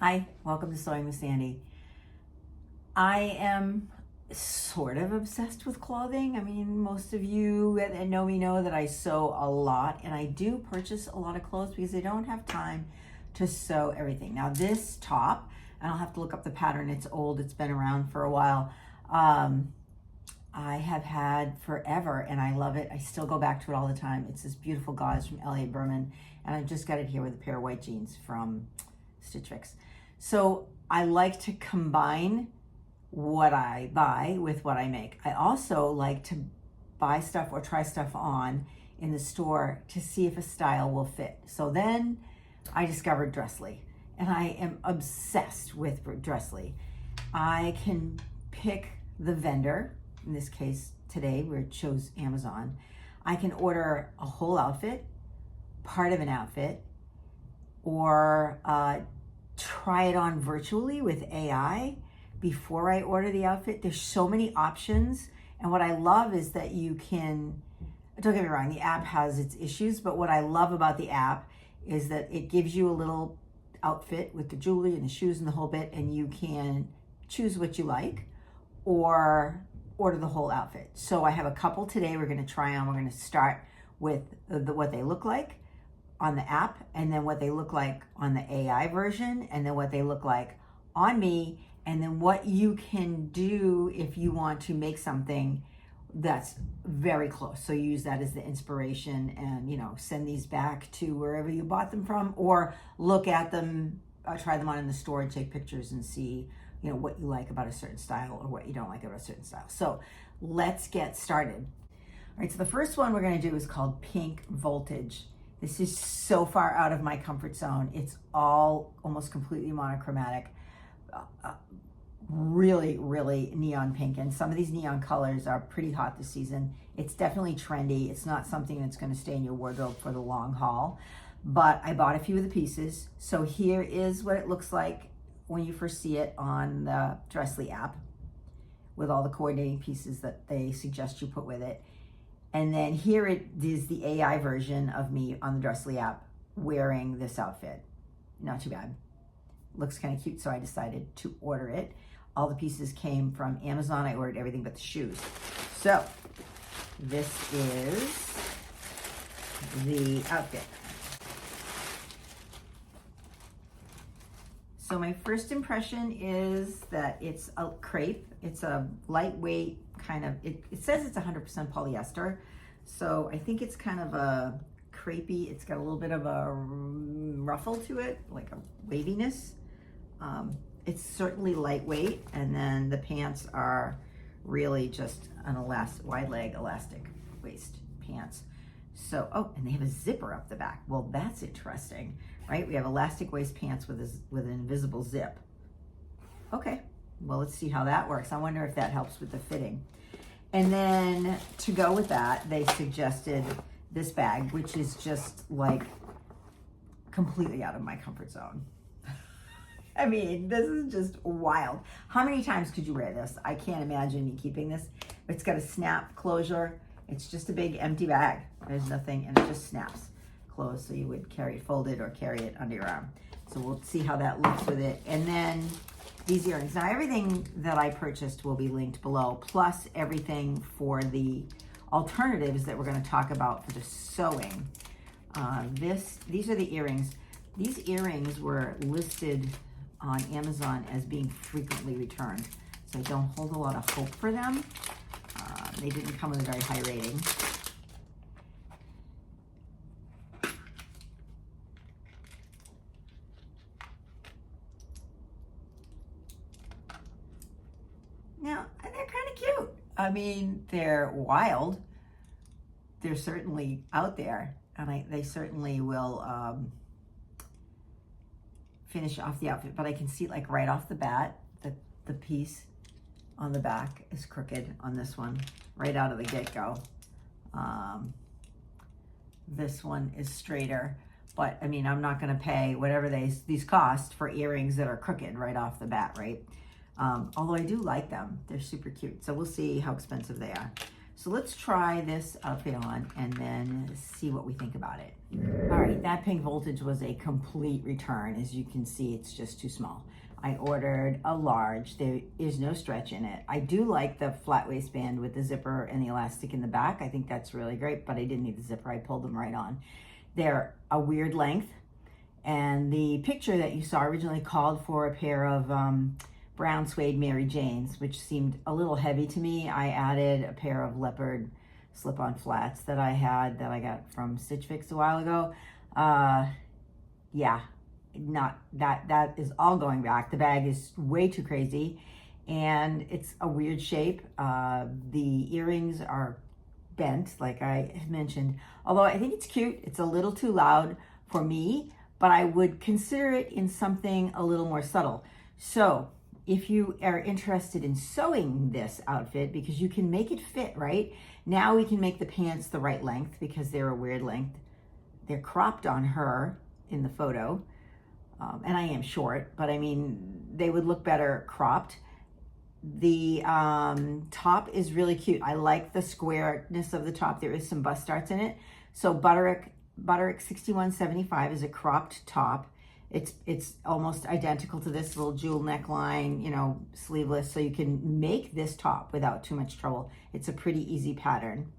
Hi, welcome to Sewing with Sandy. I am sort of obsessed with clothing. I mean, most of you that know me know that I sew a lot, and I do purchase a lot of clothes because I don't have time to sew everything. Now this top, and I'll have to look up the pattern, it's old, it's been around for a while. I have had forever and I love it. I still go back to it all the time. It's this beautiful gauze from Elliot Berman, and I've just got it here with a pair of white jeans from Stitch Fix. So I like to combine what I buy with what I make. I also like to buy stuff or try stuff on in the store to see if a style will fit. So then I discovered Dressly, and I am obsessed with Dressly. I can pick the vendor. In this case today we chose Amazon. I can order a whole outfit, part of an outfit, or try it on virtually with AI before I order the outfit. There's so many options, and what I love is that you can, don't get me wrong, the app has its issues, but what I love about the app is that it gives you a little outfit with the jewelry and the shoes and the whole bit, and you can choose what you like or order the whole outfit. So I have a couple today we're going to try on. We're going to start with what they look like on the app, and then what they look like on the AI version, and then what they look like on me, and then what you can do if you want to make something that's very close. So you use that as the inspiration, and send these back to wherever you bought them from, or look at them, try them on in the store and take pictures and see what you like about a certain style or what you don't like about a certain style. So let's get started. All right, so the first one we're going to do is called Pink Voltage. This is so far out of my comfort zone. It's all almost completely monochromatic, really, really neon pink. And some of these neon colors are pretty hot this season. It's definitely trendy. It's not something that's going to stay in your wardrobe for the long haul, but I bought a few of the pieces. So here is what it looks like when you first see it on the Dressly app, with all the coordinating pieces that they suggest you put with it. And then here it is, the AI version of me on the Dressly app wearing this outfit. Not too bad. Looks kind of cute, so I decided to order it. All the pieces came from Amazon. I ordered everything but the shoes. So this is the outfit. So my first impression is that it's a crepe. It's a lightweight kind of, it says it's 100% polyester. So I think it's kind of a crepey. It's got a little bit of a ruffle to it, like a waviness. It's certainly lightweight. And then the pants are really just an wide leg elastic waist pants. So, oh, and they have a zipper up the back. Well, that's interesting, right? We have elastic waist pants with an invisible zip. Okay, well, let's see how that works. I wonder if that helps with the fitting. And then to go with that, they suggested this bag, which is just like completely out of my comfort zone. I mean, this is just wild. How many times could you wear this? I can't imagine me keeping this. It's got a snap closure. It's just a big empty bag. There's nothing, and it just snaps closed, so you would carry it folded or carry it under your arm. So we'll see how that looks with it. And then these earrings. Now everything that I purchased will be linked below, plus everything for the alternatives that we're going to talk about for the sewing. These are the earrings. These earrings were listed on Amazon as being frequently returned, so I don't hold a lot of hope for them. They didn't come with a very high rating. Now, they're kind of cute. I mean, they're wild. They're certainly out there, and they certainly will finish off the outfit, but I can see, like, right off the bat that the piece on the back is crooked on this one, right out of the get-go. This one is straighter, but I mean, I'm not going to pay whatever these cost for earrings that are crooked right off the bat, right? Although I do like them. They're super cute. So we'll see how expensive they are. So let's try this outfit on and then see what we think about it. All right, that pink voltage was a complete return. As you can see, it's just too small. I ordered a large. There is no stretch in it. I do like the flat waistband with the zipper and the elastic in the back. I think that's really great, but I didn't need the zipper. I pulled them right on. They're a weird length, and the picture that you saw originally called for a pair of brown suede Mary Janes, which seemed a little heavy to me. I added a pair of leopard slip-on flats that I got from Stitch Fix a while ago. Yeah, not that is all going back. The bag is way too crazy, and it's a weird shape. The earrings are bent, like I had mentioned. Although I think it's cute, it's a little too loud for me, but I would consider it in something a little more subtle. So if you are interested in sewing this outfit, because you can make it fit, right? Now we can make the pants the right length because they're a weird length. They're cropped on her in the photo. And I am short, but I mean, they would look better cropped. The top is really cute. I like the squareness of the top. There is some bust darts in it. So Butterick 6175 is a cropped top. It's almost identical to this little jewel neckline, you know, sleeveless. So you can make this top without too much trouble. It's a pretty easy pattern.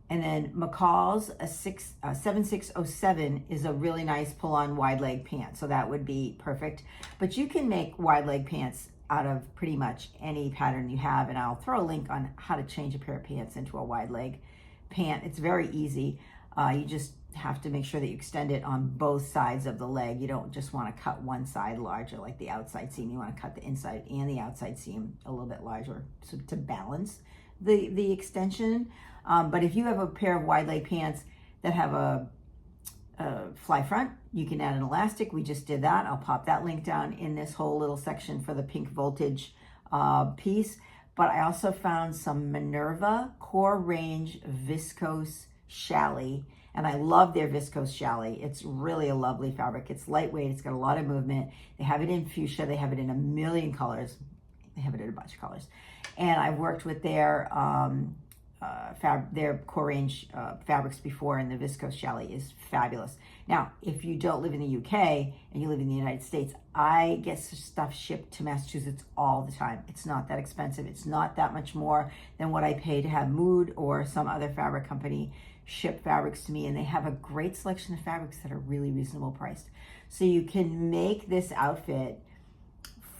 And then McCall's 7607 is a really nice pull-on wide leg pant. So that would be perfect. But you can make wide leg pants out of pretty much any pattern you have. And I'll throw a link on how to change a pair of pants into a wide leg pant. It's very easy. You just have to make sure that you extend it on both sides of the leg. You don't just want to cut one side larger, like the outside seam. You want to cut the inside and the outside seam a little bit larger, so to balance the extension. But if you have a pair of wide leg pants that have a fly front, you can add an elastic. We just did that. I'll pop that link down in this whole little section for the pink voltage piece. But I also found some Minerva Core Range Viscose Challis, and I love their viscose challis. It's really a lovely fabric. It's lightweight. It's got a lot of movement. They have it in fuchsia. They have it in a million colors. They have it in a bunch of colors. And I've worked with their core range fabrics before, and the viscose challis is fabulous. Now, if you don't live in the UK and you live in the United States, I get stuff shipped to Massachusetts all the time. It's not that expensive. It's not that much more than what I pay to have Mood or some other fabric company ship fabrics to me, and they have a great selection of fabrics that are really reasonable priced. So you can make this outfit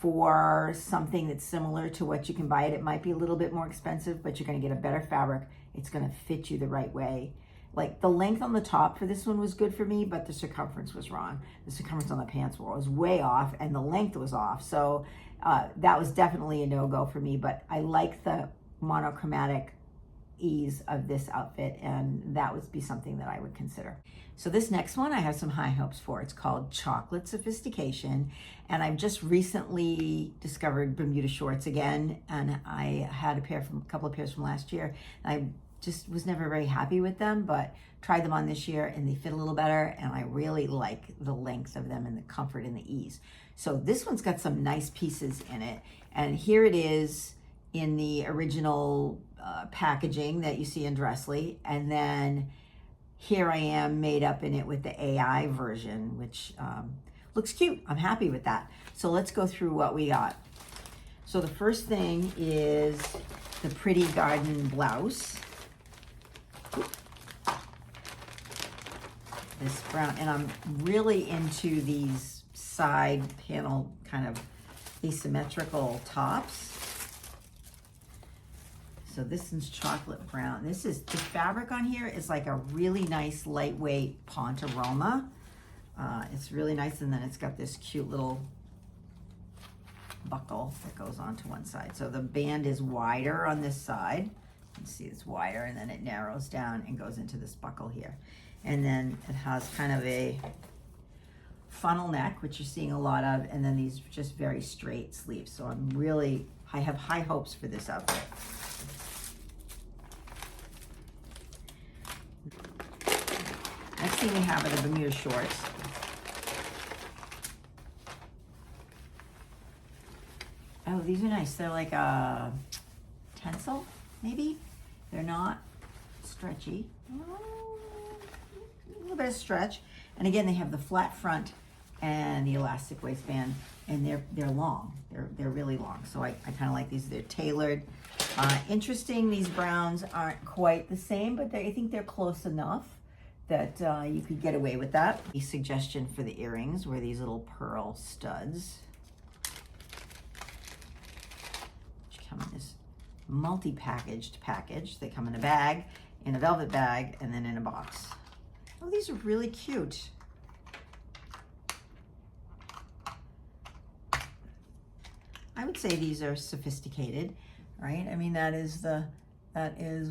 for something that's similar to what you can buy it. It might be a little bit more expensive, but you're going to get a better fabric. It's going to fit you the right way. Like the length on the top for this one was good for me, but the circumference was wrong. The circumference on the pants was way off, and the length was off. So that was definitely a no-go for me, but I like the monochromatic ease of this outfit, and that would be something that I would consider. So this next one I have some high hopes for. It's called Chocolate Sophistication, and I've just recently discovered Bermuda shorts again, and I had a couple of pairs from last year. I just was never very happy with them, but tried them on this year and they fit a little better, and I really like the length of them and the comfort and the ease. So this one's got some nice pieces in it, and here it is in the original packaging that you see in Dressly, and then here I am made up in it with the AI version, which looks cute. I'm happy with that. So let's go through what we got. So the first thing is the Pretty Garden blouse. This brown, and I'm really into these side panel kind of asymmetrical tops. So this is chocolate brown. The fabric on here is like a really nice lightweight Pontaroma. It's really nice, and then it's got this cute little buckle that goes onto one side. So the band is wider on this side. You can see it's wider, and then it narrows down and goes into this buckle here. And then it has kind of a funnel neck, which you're seeing a lot of, and then these just very straight sleeves. So I have high hopes for this outfit. Next thing we have are the Bermuda shorts. Oh, these are nice. They're like a tencel, maybe? They're not stretchy. A little bit of stretch. And again, they have the flat front and the elastic waistband, and they're long. They're really long. So I kind of like these. They're tailored. Interesting, these browns aren't quite the same, but I think they're close enough that you could get away with that. A suggestion for the earrings were these little pearl studs, which come in this multi-packaged package. They come in a bag, in a velvet bag, and then in a box. Oh, these are really cute. I would say these are sophisticated, right? I mean, that is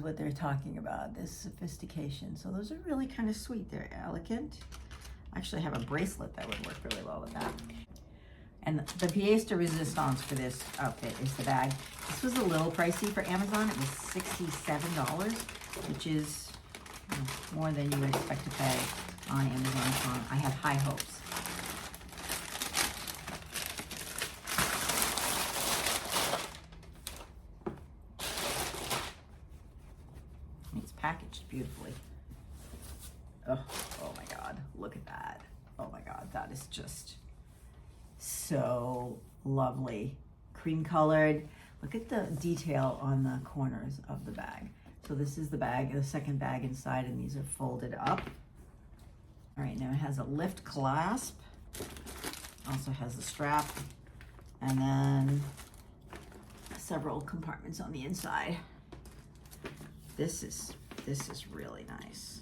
what they're talking about, this sophistication. So those are really kind of sweet. They're elegant. I actually have a bracelet that would work really well with that. And the pièce de résistance for this outfit is the bag. This was a little pricey for Amazon. It was $67, which is more than you would expect to pay on Amazon. I have high hopes. It's packaged beautifully. Oh my God, look at that. Oh my God, that is just so lovely. Cream colored. Look at the detail on the corners of the bag. So this is the bag, the second bag inside, and these are folded up. All right, now it has a lift clasp. Also has a strap, and then several compartments on the inside. This is really nice.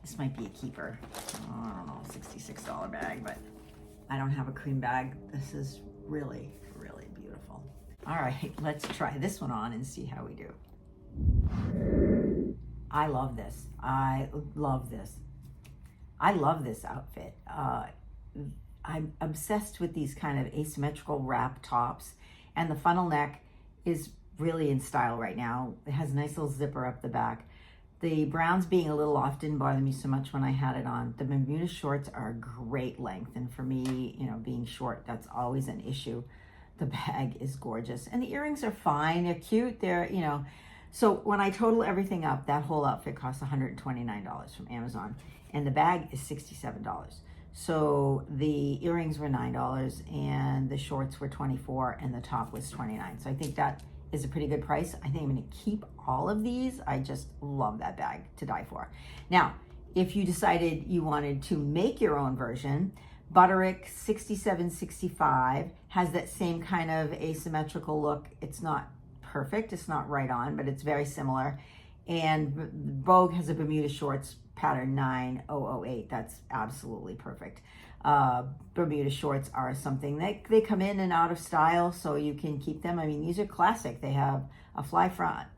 This might be a keeper. Oh, I don't know, $66 bag, but I don't have a cream bag. This is really, really beautiful. All right, let's try this one on and see how we do. I love this. I love this. I love this outfit. I'm obsessed with these kind of asymmetrical wrap tops, and the funnel neck is really in style right now. It has a nice little zipper up the back. The browns being a little off didn't bother me so much when I had it on. The Bermuda shorts are a great length, and for me, being short, that's always an issue. The bag is gorgeous, and the earrings are fine. They're cute. So when I total everything up, that whole outfit costs $129 from Amazon, and the bag is $67. So the earrings were $9, and the shorts were $24, and the top was $29. So I think that is a pretty good price. I think I'm going to keep all of these. I just love that bag to die for. Now, if you decided you wanted to make your own version, Butterick 6765 has that same kind of asymmetrical look. It's not perfect, it's not right on, but it's very similar. And Vogue has a Bermuda shorts pattern 9008. That's absolutely perfect. Bermuda shorts are something that they come in and out of style, so you can keep them. I mean, these are classic. They have a flat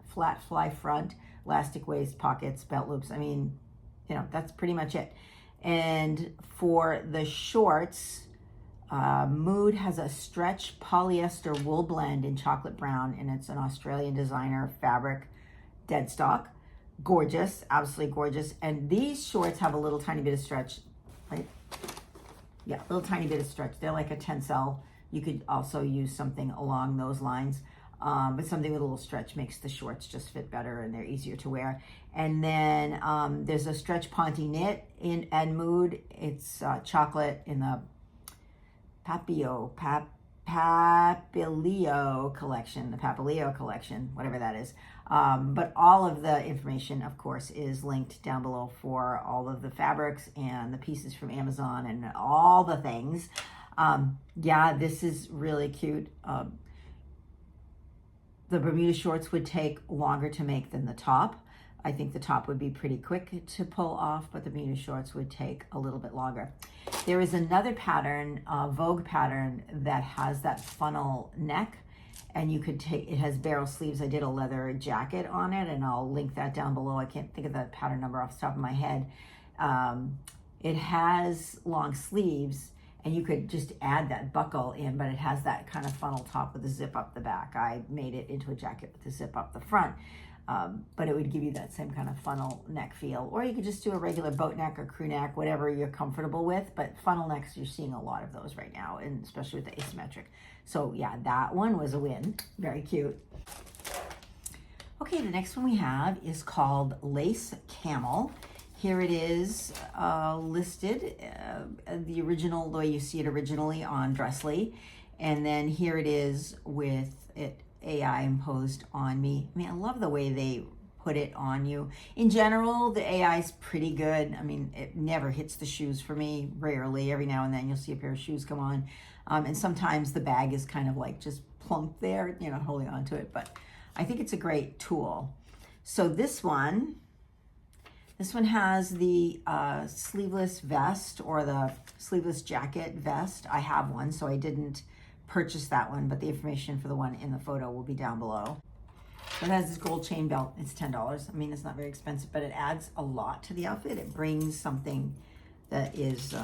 fly front, elastic waist, pockets, belt loops. I mean, that's pretty much it. And for the shorts, Mood has a stretch polyester wool blend in chocolate brown, and it's an Australian designer fabric, dead stock. Gorgeous, absolutely gorgeous. And these shorts have a little tiny bit of stretch, right? Yeah, a little tiny bit of stretch. They're like a tencel. You could also use something along those lines, but something with a little stretch makes the shorts just fit better, and they're easier to wear. And then there's a stretch Ponte knit and Mood. It's chocolate in the Papilio collection, whatever that is. But all of the information, of course, is linked down below for all of the fabrics and the pieces from Amazon and all the things. Yeah, this is really cute. The Bermuda shorts would take longer to make than the top. I think the top would be pretty quick to pull off, but the Bermuda shorts would take a little bit longer. There is another pattern, Vogue pattern, that has that funnel neck, and you could it has barrel sleeves. I did a leather jacket on it, and I'll link that down below. I can't think of the pattern number off the top of my head. It has long sleeves, and you could just add that buckle in, but it has that kind of funnel top with a zip up the back. I made it into a jacket with a zip up the front. But it would give you that same kind of funnel neck feel. Or you could just do a regular boat neck or crew neck, whatever you're comfortable with. But funnel necks, you're seeing a lot of those right now, and especially with the asymmetric. So yeah, that one was a win. Very cute. Okay, the next one we have is called Lace Camel. Here it is listed, the original, the way you see it originally on Dressly. And then here it is with it AI imposed on me. I mean, I love the way they put it on you. In general, the AI is pretty good. I mean, it never hits the shoes for me, rarely. Every now and then you'll see a pair of shoes come on. And sometimes the bag is kind of like just plump there, you know, holding on to it. But I think it's a great tool. So this one has the sleeveless vest or the sleeveless jacket vest. I have one, so I didn't purchase that one, but the information for the one in the photo will be down below. It has this gold chain belt. It's $10. I mean, it's not very expensive, but it adds a lot to the outfit. It brings something that is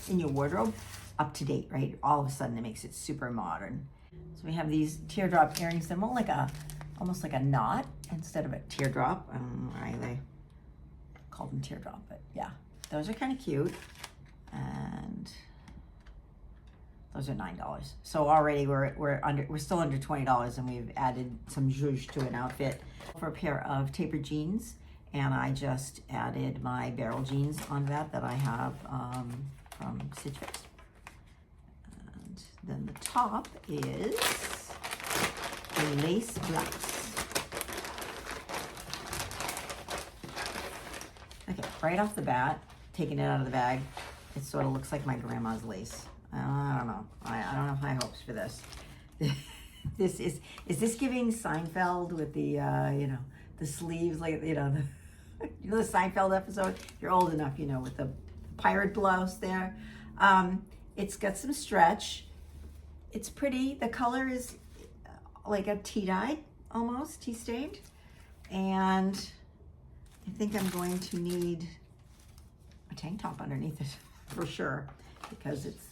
in your wardrobe up to date, right? All of a sudden, it makes it super modern. So we have these teardrop earrings. They're more like almost like a knot instead of a teardrop. I don't know why they called them teardrop, but yeah, those are kind of cute. And those are $9. So already we're still under $20, and we've added some zhuzh to an outfit. For a pair of tapered jeans, and I just added my barrel jeans onto that I have from Stitch Fix. And then the top is a lace blouse. Okay, right off the bat, taking it out of the bag, it sort of looks like my grandma's lace. I don't know. I don't have high hopes for this. Is this giving Seinfeld with the you know, the sleeves, like, you know, the the Seinfeld episode? If you're old enough, you know, with the pirate blouse there. It's got some stretch. It's pretty. The color is like a tea dye, almost tea stained, and I think I'm going to need a tank top underneath it for sure, because it's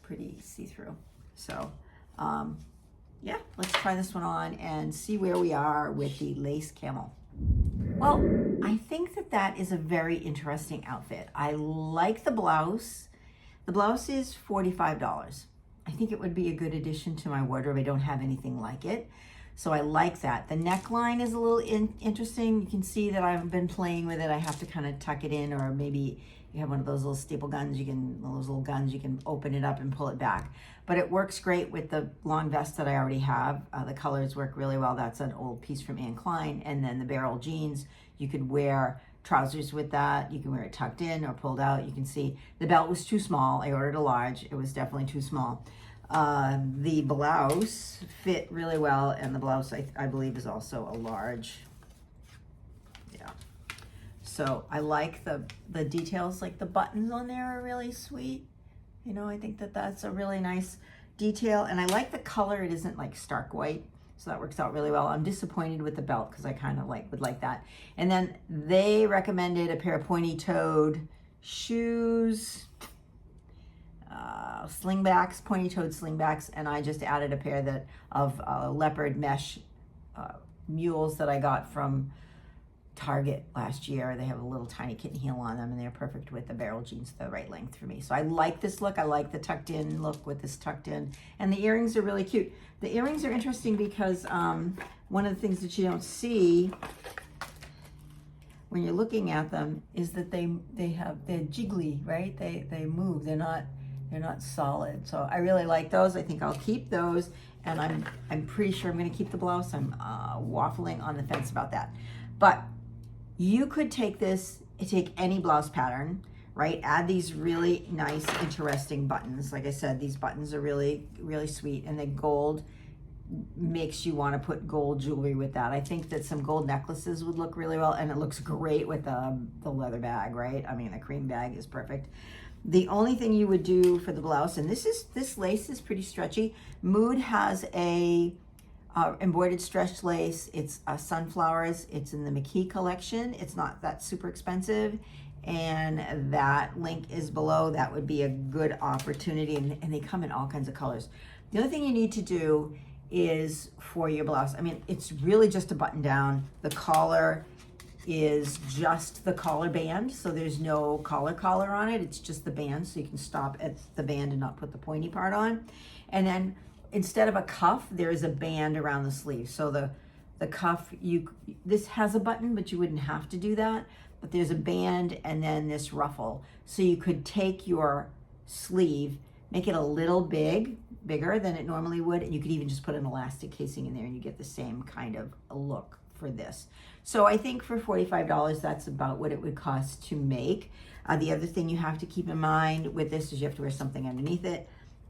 pretty see-through. So yeah, let's try this one on and see where we are with the lace camel. Well, I think that is a very interesting outfit. I like the blouse. The blouse is $45. I think it would be a good addition to my wardrobe. I don't have anything like it, so I like that. The neckline is a little interesting. You can see that I've been playing with it. I have to kind of tuck it in, or maybe you have one of those little staple guns, those little guns, you can open it up and pull it back. But it works great with the long vest that I already have. The colors work really well. That's an old piece from Anne Klein. And then the barrel jeans, you could wear trousers with that. You can wear it tucked in or pulled out. You can see the belt was too small. I ordered a large. It was definitely too small. The blouse fit really well, and the blouse I believe is also a large. Yeah. So I like the details, like the buttons on there are really sweet. You know, I think that's a really nice detail, and I like the color. It isn't like stark white, so that works out really well. I'm disappointed with the belt because I kind of would like that. And then they recommended a pair of pointy-toed shoes, slingbacks, pointy-toed slingbacks, and I just added a pair of leopard mesh mules that I got from Target last year. They have a little tiny kitten heel on them, and they're perfect with the barrel jeans, the right length for me. So I like this look. I like the tucked in look with this tucked in, and the earrings are really cute. The earrings are interesting because one of the things that you don't see when you're looking at them is that they're jiggly, right? They move. They're not solid. So I really like those. I think I'll keep those, and I'm pretty sure I'm going to keep the blouse. I'm waffling on the fence about that, but you could take any blouse pattern, right? Add these really nice, interesting buttons. Like I said, these buttons are really, really sweet, and the gold makes you want to put gold jewelry with that. I think that some gold necklaces would look really well, and it looks great with the leather bag, right? I mean, the cream bag is perfect. The only thing you would do for the blouse, and this lace is pretty stretchy. Mood has a embroidered stretch lace. It's sunflowers. It's in the McKee collection. It's not that super expensive, and that link is below. That would be a good opportunity, and they come in all kinds of colors. The other thing you need to do is for your blouse, I mean, it's really just a button down. The collar is just the collar band, so there's no collar on it. It's just the band, so you can stop at the band and not put the pointy part on. And then instead of a cuff, there is a band around the sleeve. So the The cuff, this has a button, but you wouldn't have to do that. But there's a band and then this ruffle. So you could take your sleeve, make it a little bigger than it normally would, and you could even just put an elastic casing in there and you get the same kind of a look for this. So I think for $45, that's about what it would cost to make. The other thing you have to keep in mind with this is you have to wear something underneath it.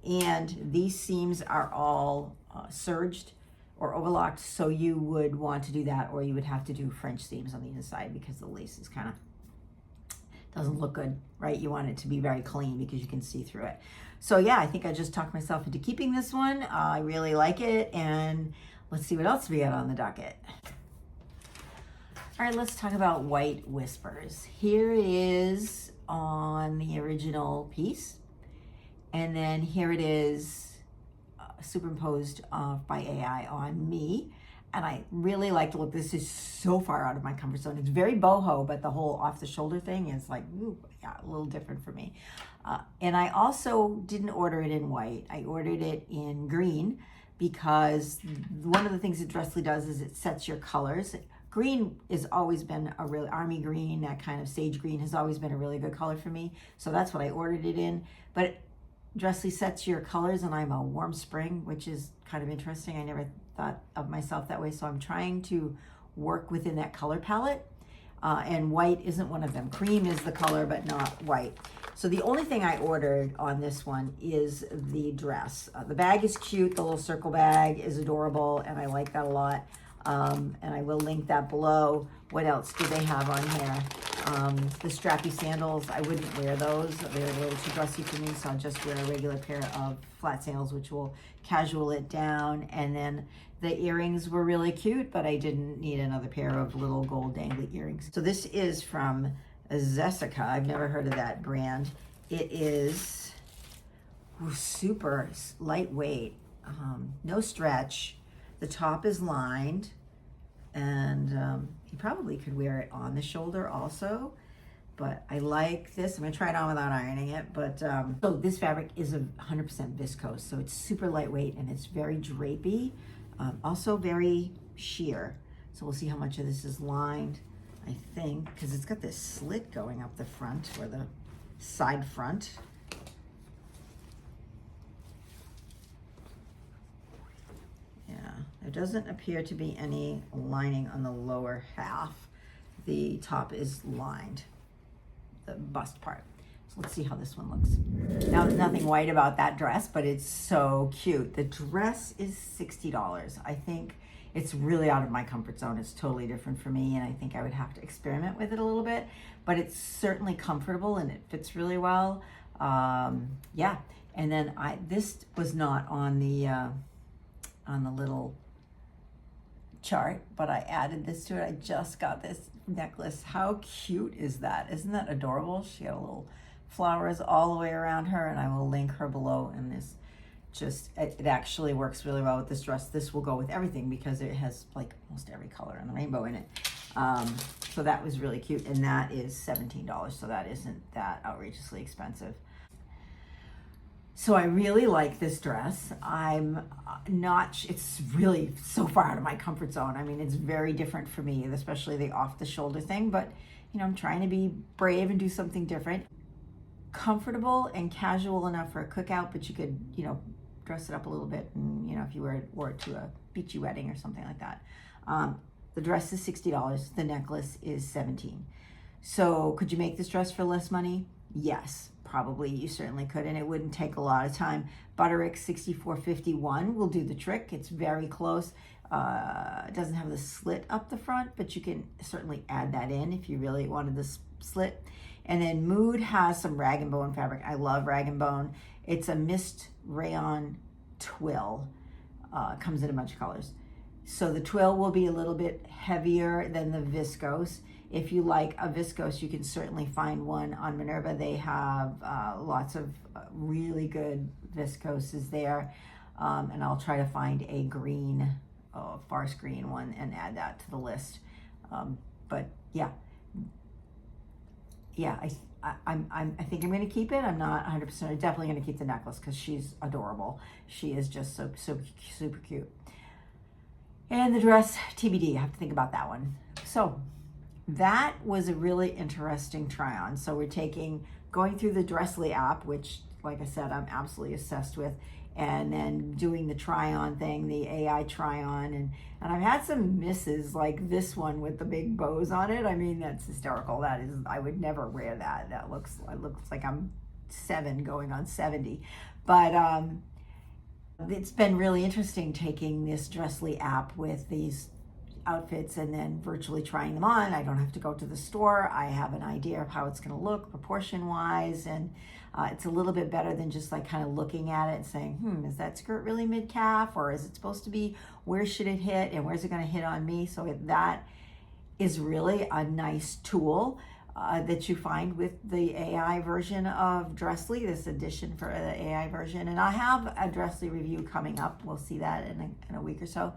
And these seams are all serged or overlocked, so you would want to do that, or you would have to do French seams on the inside because the lace is kind of, doesn't look good, right? You want it to be very clean because you can see through it. So yeah, I think I just talked myself into keeping this one. I really like it, and let's see what else we got on the docket. All right, let's talk about White Whispers. Here it is on the original piece, and then here it is superimposed by AI on me. And I really like the look. This is so far out of my comfort zone. It's very boho, but the whole off the shoulder thing is like, ooh, yeah, a little different for me. And I also didn't order it in white. I ordered it in green because one of the things that Dressly does is it sets your colors. Green has always been a really, army green, that kind of sage green has always been a really good color for me. So that's what I ordered it in. But Dressly sets your colors, and I'm a warm spring, which is kind of interesting. I never thought of myself that way. So I'm trying to work within that color palette. And white isn't one of them. Cream is the color, but not white. So the only thing I ordered on this one is the dress. The bag is cute. The little circle bag is adorable, and I like that a lot. And I will link that below. What else do they have on here? The strappy sandals, I wouldn't wear those. They're a little too dressy for me, so I'll just wear a regular pair of flat sandals, which will casual it down. And then the earrings were really cute, but I didn't need another pair of little gold dangly earrings. So this is from Zessica. I've never heard of that brand. It is super lightweight, no stretch. The top is lined, and you probably could wear it on the shoulder also, but I like this. I'm gonna try it on without ironing it, but so this fabric is 100% viscose, so it's super lightweight and it's very drapey, also very sheer. So we'll see how much of this is lined, I think, because it's got this slit going up the front, or the side front. There doesn't appear to be any lining on the lower half. The top is lined, the bust part. So let's see how this one looks. Now, there's nothing white about that dress, but it's so cute. The dress is $60. I think it's really out of my comfort zone. It's totally different for me, and I think I would have to experiment with it a little bit, but it's certainly comfortable and it fits really well. Yeah, and then this was not on the little chart, but I added this to it. I just got this necklace. How cute is that? Isn't that adorable? She had a little flowers all the way around her, and I will link her below. And this it actually works really well with this dress. This will go with everything because it has like almost every color in the rainbow in it. So that was really cute, and that is $17, so that isn't that outrageously expensive. So I really like this dress. I'm not, it's really so far out of my comfort zone. I mean, it's very different for me, especially the off the shoulder thing, but you know, I'm trying to be brave and do something different. Comfortable and casual enough for a cookout, but you could, you know, dress it up a little bit, and you know, if you wore it to a beachy wedding or something like that. The dress is $60, the necklace is $17. So could you make this dress for less money? Yes. Probably, you certainly could, and it wouldn't take a lot of time. Butterick 6451 will do the trick. It's very close. It doesn't have the slit up the front, but you can certainly add that in if you really wanted the slit. And then Mood has some rag and bone fabric. I love rag and bone. It's a mist rayon twill. Comes in a bunch of colors. So the twill will be a little bit heavier than the viscose. If you like a viscose, you can certainly find one on Minerva. They have lots of really good viscoses there. And I'll try to find a green, forest green one and add that to the list. But yeah, I think I'm going to keep it. I'm not 100%. I'm definitely going to keep the necklace because she's adorable. She is just so super cute. And the dress, TBD, I have to think about that one. So that was a really interesting try on. So we're going through the Dressly app, which, like I said, I'm absolutely obsessed with, and then doing the try on thing, the AI try on, and I've had some misses, like this one with the big bows on it. I mean, that's hysterical. That is, I would never wear that. It looks like I'm 7 going on 70. But it's been really interesting taking this Dressly app with these outfits and then virtually trying them on. I don't have to go to the store. I have an idea of how it's going to look proportion wise, and it's a little bit better than just like kind of looking at it and saying, is that skirt really mid-calf, or is it supposed to be, where should it hit and where's it going to hit on me? So that is really a nice tool that you find with the AI version of Dressly, this edition for the AI version. And I have a Dressly review coming up. We'll see that in a week or so.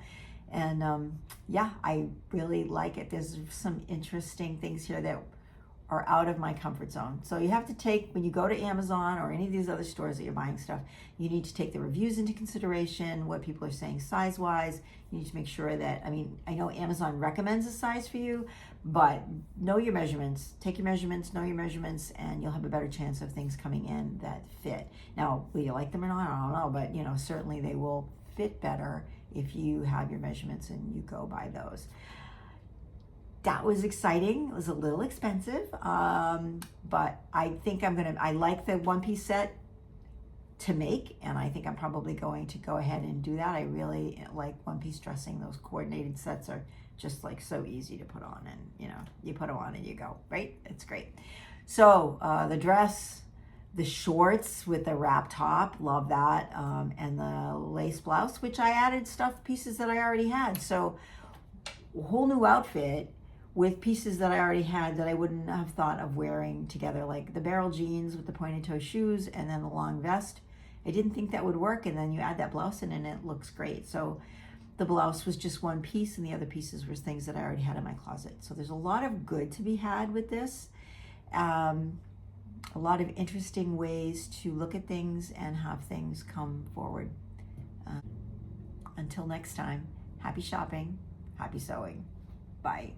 And yeah, I really like it. There's some interesting things here that are out of my comfort zone. So you have to take, when you go to Amazon or any of these other stores that you're buying stuff, you need to take the reviews into consideration, what people are saying size-wise. You need to make sure that, I mean, I know Amazon recommends a size for you, but know your measurements. Take your measurements, know your measurements, and you'll have a better chance of things coming in that fit. Now, will you like them or not? I don't know, but you know, certainly they will fit better if you have your measurements and you go by those. That was exciting. It was a little expensive, but I think I like the one-piece set to make, and I think I'm probably going to go ahead and do that. I really like one-piece dressing. Those coordinated sets are just like so easy to put on, and you know, you put them on and you go, right? It's great. So the dress, the shorts with the wrap top, love that, and the lace blouse, which I added pieces that I already had. So a whole new outfit with pieces that I already had that I wouldn't have thought of wearing together, like the barrel jeans with the pointed toe shoes and then the long vest. I didn't think that would work, and then you add that blouse in and it looks great. So the blouse was just one piece, and the other pieces were things that I already had in my closet. So there's a lot of good to be had with this. A lot of interesting ways to look at things and have things come forward. Until next time, happy shopping, happy sewing. Bye.